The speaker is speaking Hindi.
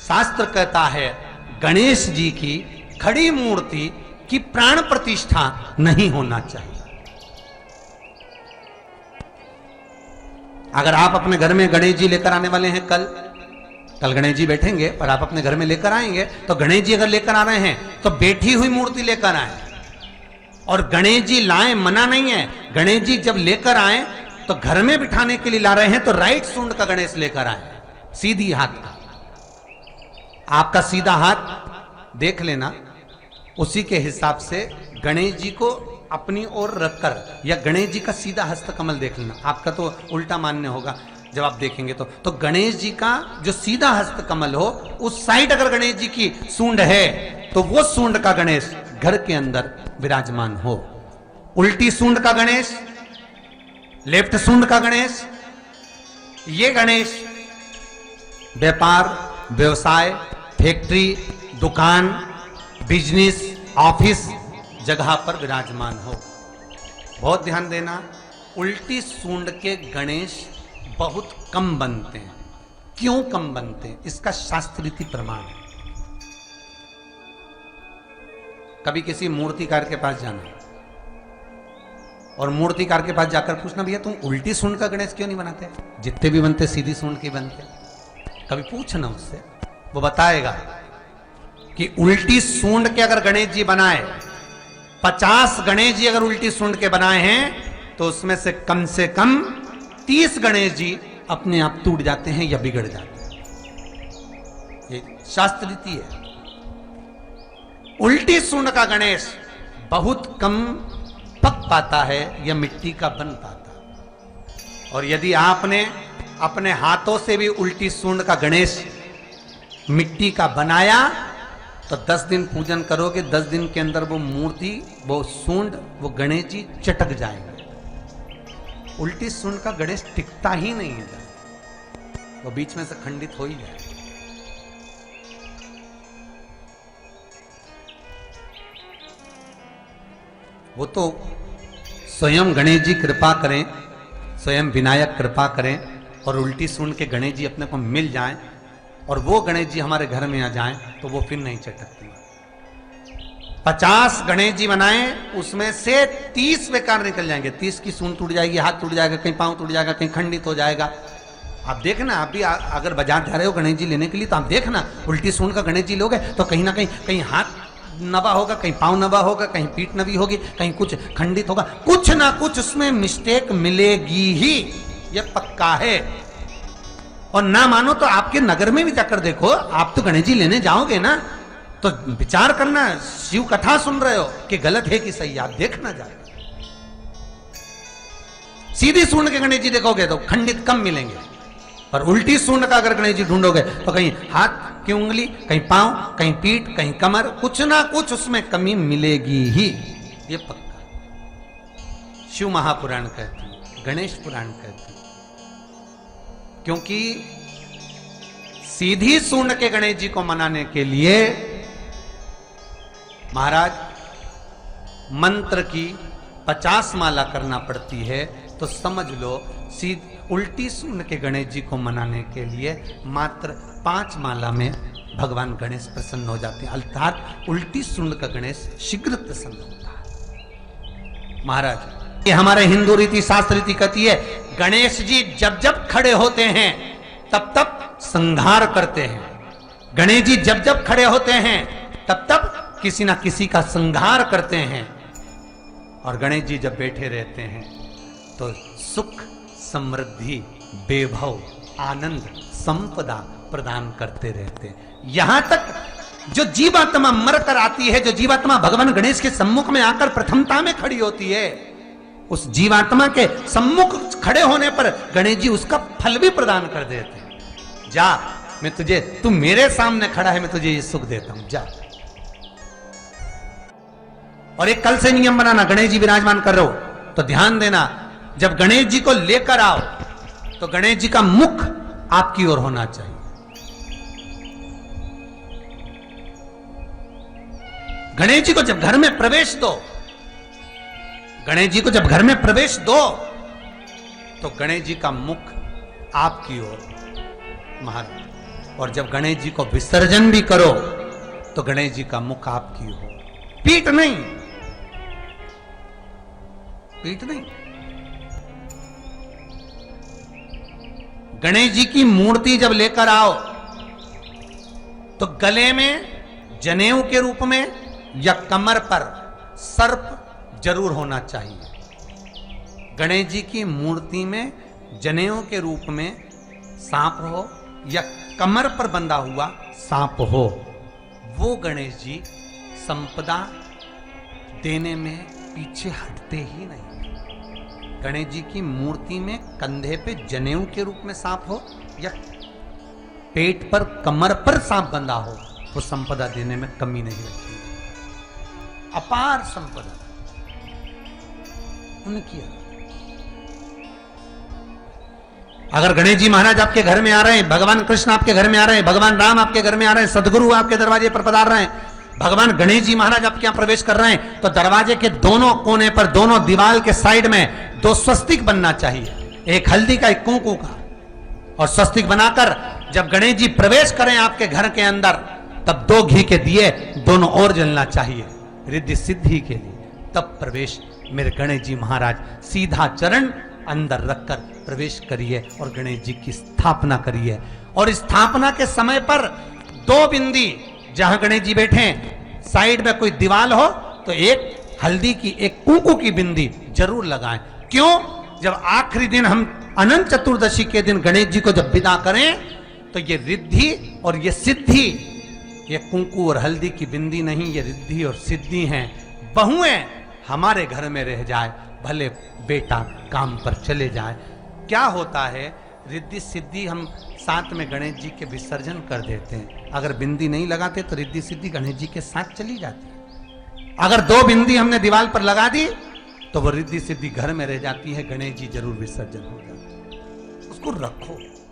शास्त्र कहता है गणेश जी की खड़ी मूर्ति की प्राण प्रतिष्ठा नहीं होना चाहिए। अगर आप अपने घर में गणेश जी लेकर आने वाले हैं, कल गणेश जी बैठेंगे और आप अपने घर में लेकर आएंगे, तो गणेश जी अगर लेकर आ रहे हैं तो बैठी हुई मूर्ति लेकर आए। और गणेश जी लाएं मना नहीं है, गणेश जी जब लेकर आए तो घर में बिठाने के लिए ला रहे हैं तो राइट सूंड का गणेश लेकर आए, सीधी हाथ का। आपका सीधा हाथ देख लेना, उसी के हिसाब से गणेश जी को अपनी ओर रखकर, या गणेश जी का सीधा हस्त कमल देख लेना। आपका तो उल्टा मान्य होगा जब आप देखेंगे तो गणेश जी का जो सीधा हस्त कमल हो, उस साइड अगर गणेश जी की सूंड है तो वो सूंड का गणेश घर के अंदर विराजमान हो। उल्टी सूंड का गणेश, लेफ्ट सूंड का गणेश, ये गणेश व्यापार, व्यवसाय, फैक्ट्री, दुकान, बिजनेस, ऑफिस जगह पर विराजमान हो। बहुत ध्यान देना, उल्टी सूंड के गणेश बहुत कम बनते हैं। क्यों कम बनते हैं? इसका शास्त्रीय प्रमाण है। कभी किसी मूर्तिकार के पास जाना और मूर्तिकार के पास जाकर पूछना, भैया तुम उल्टी सूंड का गणेश क्यों नहीं बनाते? जितने भी बनते सीधी सूंड के बनते। कभी पूछना उससे, वो बताएगा कि उल्टी सूंड के अगर गणेश जी बनाए, 50 गणेश जी अगर उल्टी सूंड के बनाए हैं तो उसमें से कम 30 गणेश जी अपने आप टूट जाते हैं या बिगड़ जाते हैं। ये शास्त्र रीति है। उल्टी सूंड का गणेश बहुत कम पक पाता है या मिट्टी का बन पाता है। और यदि आपने अपने हाथों से भी उल्टी सूंड का गणेश मिट्टी का बनाया तो 10 दिन पूजन करोगे, 10 दिन के अंदर वो मूर्ति, वो सूंड, वो गणेश जी चटक जाएगा। उल्टी सूंड का गणेश टिकता ही नहीं है, वो बीच में से खंडित हो ही जाएगा। वो तो स्वयं गणेश जी कृपा करें, स्वयं विनायक कृपा करें और उल्टी सूंड के गणेश जी अपने को मिल जाएं और वो गणेश जी हमारे घर में आ जाएं तो वो फिर नहीं चटकती। 50 गणेश जी बनाए, उसमें से 30 बेकार निकल जाएंगे। 30 की सूंड टूट जाएगी, हाथ टूट जाएगा, कहीं पांव टूट जाएगा, कहीं खंडित हो जाएगा। आप देखना, आप भी अगर बाजार जा रहे हो गणेश जी लेने के लिए तो आप देखना, उल्टी सूंड का गणेश जी लोगे तो कहीं ना कहीं हाथ नबा होगा, कहीं पांव नबा होगा, कहीं पीठ नबी होगी, कहीं कुछ खंडित होगा, कुछ ना कुछ उसमें मिस्टेक मिलेगी ही, यह पक्का है। और ना मानो तो आपके नगर में भी जाकर देखो, आप तो गणेश जी लेने जाओगे ना तो विचार करना, शिव कथा सुन रहे हो कि गलत है कि सही, आप देखना जाकर। सीधी सूंड के गणेश जी देखोगे तो खंडित कम मिलेंगे, पर उल्टी सूंड का अगर गणेश जी ढूंढोगे तो कहीं हाथ की उंगली, कहीं पांव, कहीं पीठ, कहीं कमर, कुछ ना कुछ उसमें कमी मिलेगी ही, ये पक्का। शिव महापुराण कहती है, गणेश पुराण कहती है, क्योंकि सीधी सूंड के गणेश जी को मनाने के लिए महाराज मंत्र की 50 माला करना पड़ती है। तो समझ लो उल्टी सूंड के गणेश जी को मनाने के लिए मात्र 5 माला में भगवान गणेश प्रसन्न हो जाते हैं, अर्थात उल्टी सूंड का गणेश शीघ्र प्रसन्न होता है। महाराज, ये हमारे हिंदू रीति शास्त्र रीति कहती है, गणेश जी जब जब खड़े होते हैं तब तब संहार करते हैं। गणेश जी जब जब खड़े होते हैं तब तब किसी ना किसी का संहार करते हैं। और गणेश जी जब बैठे रहते हैं तो सुख, समृद्धि, वैभव, आनंद, संपदा प्रदान करते रहते हैं। यहां तक जो जीवात्मा मर कर आती है, जो जीवात्मा भगवान गणेश के सम्मुख में आकर प्रथमता में खड़ी होती है, उस जीवात्मा के सम्मुख खड़े होने पर गणेश जी उसका फल भी प्रदान कर देते हैं। जा, मैं तुझे, तू मेरे सामने खड़ा है, मैं तुझे ये सुख देता हूं, जा। और एक कल से नियम बनाना, गणेश जी विराजमान कर रहे हो तो ध्यान देना, जब गणेश जी को लेकर आओ तो गणेश जी का मुख आपकी ओर होना चाहिए। गणेश जी को जब घर में प्रवेश दो, गणेश जी को जब घर में प्रवेश दो तो गणेश जी का मुख आपकी ओर। महाराज, और जब गणेश जी को विसर्जन भी करो तो गणेश जी का मुख आपकी हो, पीठ नहीं, पीठ नहीं। गणेश जी की मूर्ति जब लेकर आओ तो गले में जनेऊ के रूप में या कमर पर सर्प जरूर होना चाहिए। गणेश जी की मूर्ति में जनेऊ के रूप में सांप हो या कमर पर बंधा हुआ सांप हो, वो गणेश जी संपदा देने में पीछे हटते ही नहीं। गणेश जी की मूर्ति में कंधे पे जनेऊ के रूप में सांप हो या पेट पर कमर पर सांप बंधा हो, वो संपदा देने में कमी नहीं रखी। अपार संपदा उनकी। अगर गणेश जी महाराज आपके घर में आ रहे हैं, भगवान कृष्ण आपके घर में आ रहे हैं, भगवान राम आपके घर में आ रहे हैं, सदगुरु आपके दरवाजे पर पधार रहे हैं, भगवान गणेश जी महाराज आपके यहां प्रवेश कर रहे हैं, तो दरवाजे के दोनों कोने पर, दोनों दीवार के साइड में 2 स्वस्तिक बनना चाहिए, एक हल्दी का, एक कुंकू का। और स्वस्तिक बनाकर जब गणेश जी प्रवेश करें आपके घर के अंदर, तब 2 घी के दिए दोनों ओर जलना चाहिए रिद्धि सिद्धि के लिए। तब प्रवेश मेरे गणेश जी महाराज सीधा चरण अंदर रखकर प्रवेश करिए और गणेश जी की स्थापना करिए। और स्थापना के समय पर 2 बिंदी, जहां गणेश जी बैठे साइड में कोई दीवार हो तो एक हल्दी की, एक कुंकू की बिंदी जरूर लगाएं। क्यों? जब आखिरी दिन हम अनंत चतुर्दशी के दिन गणेश जी को जब विदा करें तो ये रिद्धि और ये सिद्धि, ये कुंकू और हल्दी की बिंदी नहीं, ये रिद्धि और सिद्धि हैं। बहुएं हमारे घर में रह जाए, भले बेटा काम पर चले जाए। क्या होता है, रिद्धि सिद्धि हम साथ में गणेश जी के विसर्जन कर देते हैं। अगर बिंदी नहीं लगाते तो रिद्धि सिद्धि गणेश जी के साथ चली जाती है। अगर 2 बिंदी हमने दीवार पर लगा दी तो वो रिद्धि सिद्धि घर में रह जाती है, गणेश जी जरूर विसर्जन हो जाते हैं। उसको रखो।